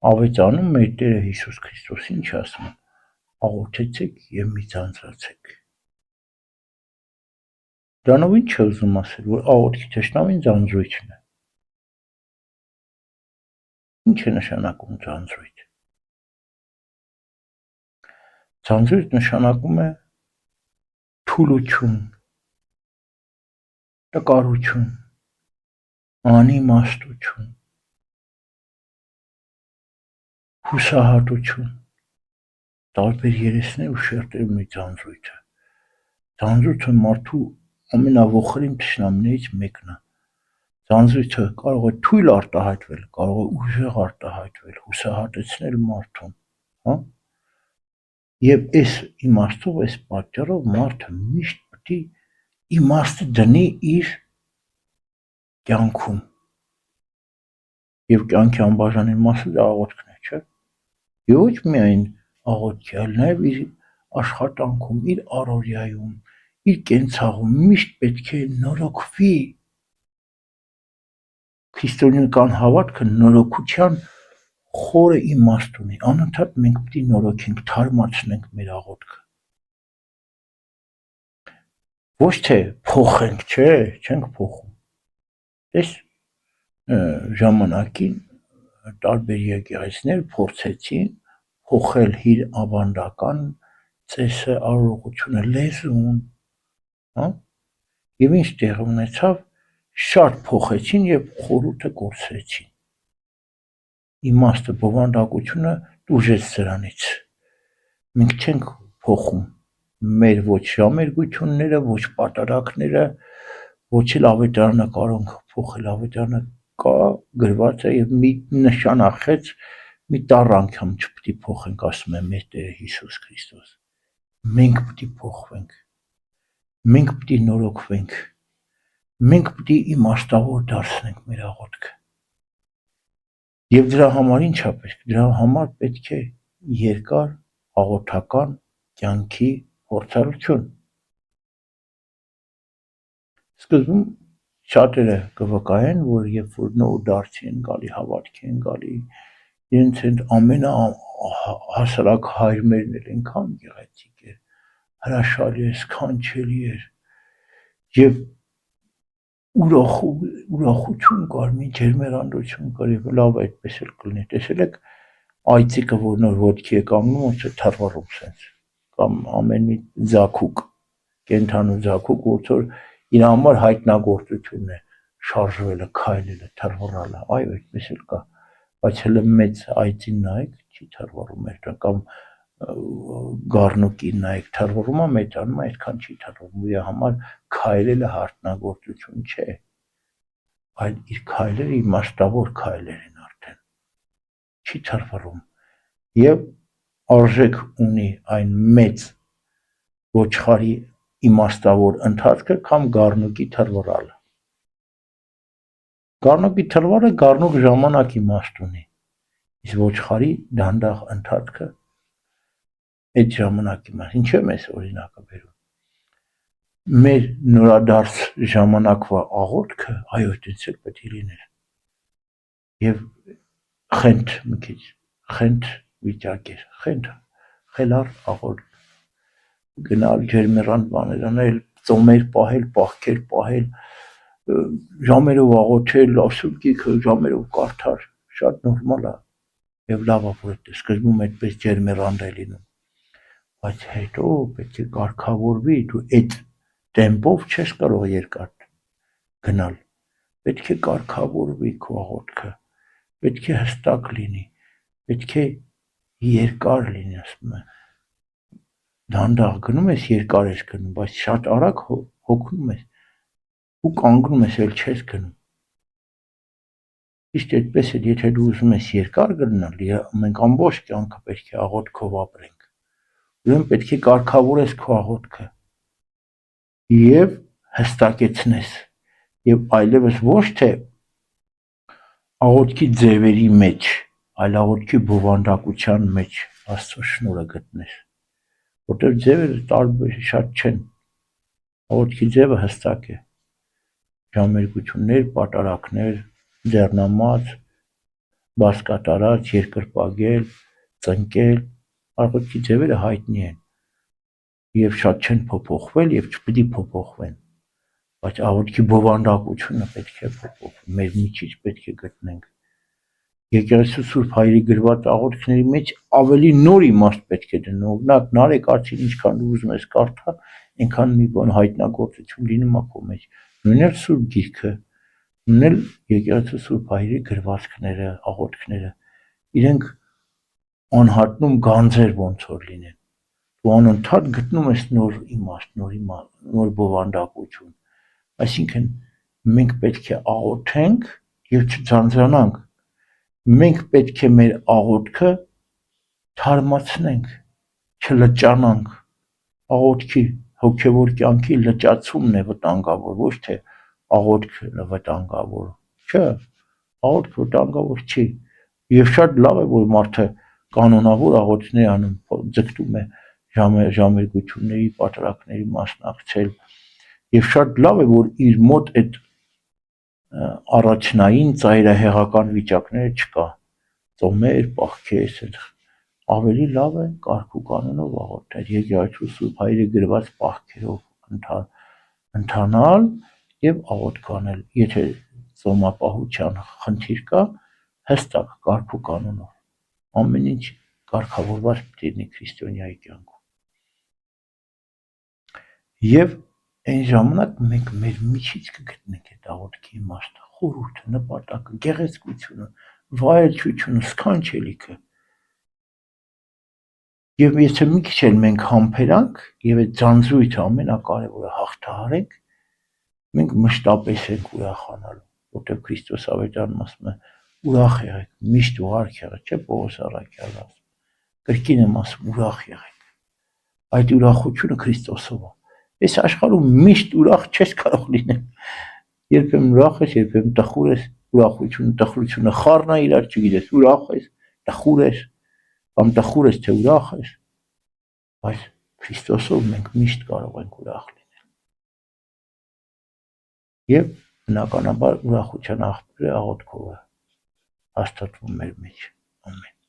ավետանում մեր Տերը Հիսուս Քրիստոսին ինչ ասում է, աղոթեցեք եւ մի ձանձրացեք։ Դրանով ինչ է ուզում ասել, որ աղոթքի թշնամին ձանձրույթն է։ Ինչ է նշանակում ձանձրույթ։ Ձանձրույթ նշանակում է թուլություն, տկարություն, անիմաստություն, հուսահատություն, տարբեր երեսներ ու շերտեր ունի ձանձրույթը։ Ձանձրույթը մարդու ամենավոխերիմ թշնամիներից մեկն է։ Ձանձրույթը կարող է թույլ արտահայտվել, կարող է ուժեղ արտահայտվել, հուսահատեցնել մարդուն, հա։ Եվ այս իմաստով, այս պատճառով մարդը միշտ պետք է իմաստը դնի իր կյանքում։ Եվ կյանքի անբաժանելի մասը դա աղոթքն է, չէ՞։ Եվ ոչ միայն աղոթքի, այլ նաև իր աշխատանքում, իր առօրյայում, իր կենցաղում միշտ պետք է նորոգվի։ Քրիստոնեական հավատքը նորոգության խորը իմաստ ունի, անընդհատ մենք պետք է նորոգենք, թարմացնենք մեր աղոթքը։ Ոչ թե փոխենք, չէ, չենք փոխում։ Այս ժամանակին տարբեր եկեղեցիներ փորձեցին փոխել իր ավանդական ծեսը, արարողությունը, լեզուն, հա։ Եվ ինչ տեղի ունեցավ, շատ փոխեցին եւ խորհուրդը կորցրեցին։ Իմաստը, բովանդակությունը դուժեց դրանից։ Մենք չենք փոխում մեր ոչ ժամերգությունները, ոչ պատարակները, ոչ էլ ավետարանը կարող ենք փոխել, ավետարանը կա, գրված է եւ մի նշանախեց, մի տառ անգամ չպետք է փոխենք, ասում է մեր Տերը Հիսուս Քրիստոս։ Մենք պետք է փոխվենք, մենք պետք է նորոգվենք, մենք պետք է իմաստավոր դարձնենք մեր աղոթքը։ Եվ դրա համար ինչ է պետք։ Դրա համար պետք է երկար աղոթական կյանքի փորձառություն։ Սկզբում շատերը կվկայեն, որ երբ որ նոր դարձի են գալի, հավատքի են գալի, իրենց այդ ամենահասարակ հայրմերն էլ այնքան գեղեցիկ էր, հրաշալի էր, սքանչելի էր եւ ուրախություն կար, մի ջերմեռանդություն կար եւ լավ այդպես էլ կլինի։ Տեսել եք այծիկը, որ նոր ոտքի է կանգնում, ոնց է թռվռում սենց, կամ ամեն մի ձագուկ, կենդանու ձագուկ, ոնց որ իր համար հայտնագործությունն է շարժվելը, քայլելը, թռվռալը, այո, այդպես էլ կա, բայց հələ մեծ այծին նայեք, չի թռվռում էր, կամ գառնուկին նայեք, թռվռում է, մեծանում է, այդքան չի թռվռում, իր համար քայլելը հայտնագործություն չէ, այլ իր քայլերը իմաստավոր քայլեր են արդեն, չի թռվռում եւ արժեք ունի այն մեծ ոչխարի իմաստավոր ընթացքը, կամ գառնուկի թռվռալը։ Գառնուկի թռվռալը գառնուկ ժամանակ իմաստ ունի, իսկ ոչխարի դանդաղ ընթացքը այդ ժամանակ իմաստ։ Ինչու եմ այս օրինակը բերում։ Մեր նորադարձ ժամանակվա աղոթքը, այո, այդպես էլ պետք է լիներ։ Եվ խենթ մի քիչ, խենթ վիճակ էր, խենթ, խելառ աղոթք, գնալ ջերմեռանդ բաներ անել, ծոմեր պահել, պահքեր պահել, ժամերով աղոթել, Աստծո գիրքը ժամերով կարդալ, շատ նորմալ է եւ լավ է, որ այդպես սկզբում այդպես ջերմեռանդ է լինում, բայց հետո պետք է կարգավորվի, դու այդ տեմպով չես կարող երկար գնալ, պետք է կարգավորվի քո աղոթքը, պետք է հստակ լինի, պետք է երկար լինի, ասում եմ, դանդաղ գնում ես, երկար ես գնում, բայց շատ արագ հոգնում ես ու կանգնում ես, էլ չես գնում։ Իսկ այդպես է, եթե դու ուզում ես երկար գնալ, մենք ամբողջ կյանքը պետք է աղոթքով ապրենք, ուրեմն պետք է կարգավորես քո աղոթքը եւ հստակեցնես եւ այլևս ոչ թե աղոթքի ձևերի մեջ, այլ աղոթքի բովանդակության մեջ Աստծո շնորհը գտնես, որտեղ ձևերը տարբեր շատ չեն, աղոթքի ձևը հստակ է, ժամերգություններ, պատարակներ, ձեռնամաց, բաց կատարած, երկրպագել, ծնկել, աղոթքի ձևերը հայտնի են եւ շատ չեն փոփոխվել եւ չպետք է փոփոխվեն, բայց աղոթքի բովանդակությունը պետք է փոփոխվի, մեր միջից պետք է գտնենք։ Եկեղեցու Սուրբ Հայրի գրված աղոթքների մեջ ավելի նոր իմաստ պետք է դնենք, օրինակ Նարեկ արծին ինչքան ուզում ես կարդա, այնքան մի բան հայտնագործություն լինում է քո մեջ։ Նույնն էլ Սուրբ Գիրքը, նույնն էլ Եկեղեցու Սուրբ Հայրի գրվածքները, աղոթքները, իրենք անհատնում գանձեր ոնց որ լինեն։ Դու անընդհատ գտնում ես նոր իմաստ, նոր բովանդակություն։ Այսինքն մենք պետք է աղոթենք եւ չձանձրանանք։ Մենք պետք է մեր աղոթքը թարմացնենք, չլճանանք։ Աղոթքի հոգևոր կյանքի լճացումն է վտանգավոր, ոչ թե աղոթքը վտանգավոր։ Չէ, աղոթքը վտանգավոր չի։ Եվ շատ լավ է, որ մարդը կանոնավոր աղոթքներ անում, ձգտում է ժամերգությունների, պատարակների մասնակցել։ Եվ շատ լավ է, որ իր մոտ այդ առաջնային ծայրահեղական վիճակները չկա, ծոմեր, պահքեր, ավելի լավ է կարգ ու կանոնով աղոթել, Եկեղեցու Սուրբ Հայրի գրված պահքերով ընթանալ եւ աղոթք անել, եթե ծոմապահության խնդիր կա, հստակ կարգ ու կանոնով, ամեն ինչ կարգավորված պետք է լինի քրիստոնյայի կյանքում։ Եվ այն ժամանակ մենք մեր միջից կգտնենք այդ աղոթքի իմաստը, խորհուրդը, նպատակը, գեղեցկությունը, վայելչությունը, սքանչելիքը։ Եվ եթե մի քիչ էլ մենք համբերանք եւ այդ ձանձրույթը ամենակարևորը հաղթահարենք, մենք մշտապես ենք ուրախանալու, որտեղ Քրիստոս ավետարանում ասում է ուրախ եղեք, միշտ ուրախ եղեք, չէ՞ Պողոս առաքյալը ասում։ Կրկին եմ ասում ուրախ եղեք։ Այդ ուրախությունը Քրիստոսով է։ Այս աշխարհում միշտ ուրախ չես կարող լինել։ Երբեմն ուրախ ես, երբեմն տխուր ես, ուրախությունը, տխրությունը խառն է իրար, չգիտես, ուրախ ես, տխուր ես, կամ տխուր ես, թե ուրախ ես, բայց Քրիստոսով մենք միշտ կարող ենք ուրախ լինել։ Եվ բնականաբար ուրախության աղբյուրը աղոթքով է հաստատվում մեր մեջ։ Ամեն։